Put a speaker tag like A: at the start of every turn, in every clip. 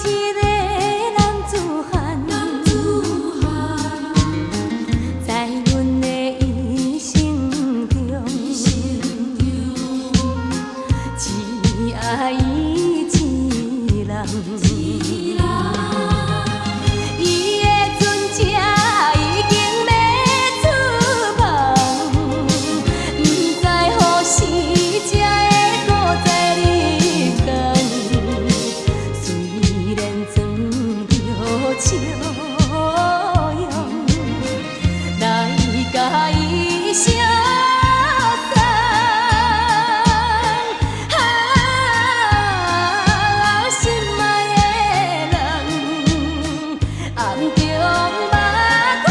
A: 一个男子汉，在阮的一生中，只爱伊一人。伊的船只已经要出航，不知何时才会搁再入港。虽然装着笑容，来甲伊相送。心爱的人，暗中目眶，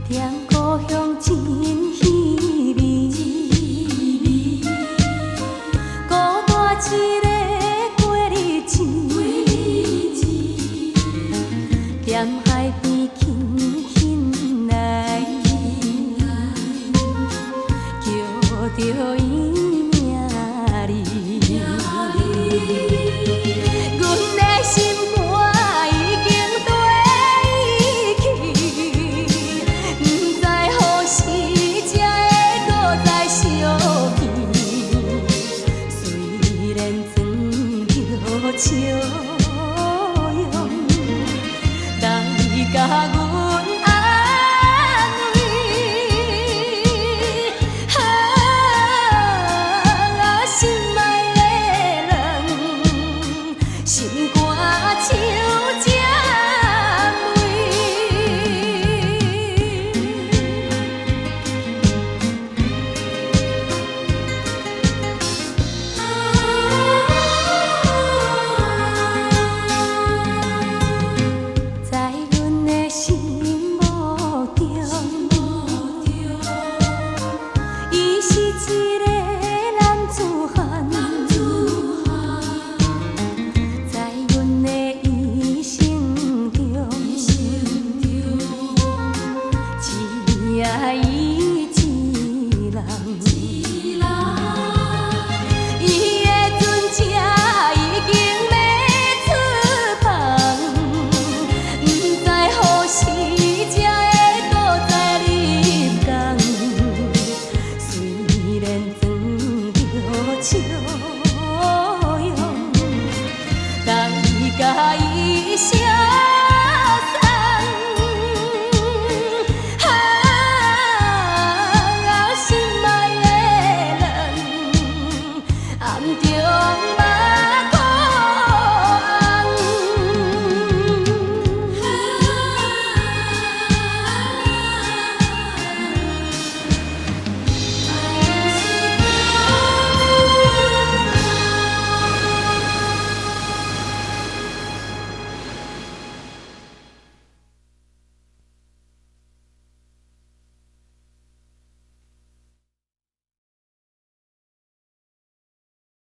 A: 踮故乡真稀微，孤单一个过日子，踮海边轻轻来，叫着伊名字。阮的心肝已经跟伊去，不知何时才会搁再相见。虽然装着笑容，来甲阮。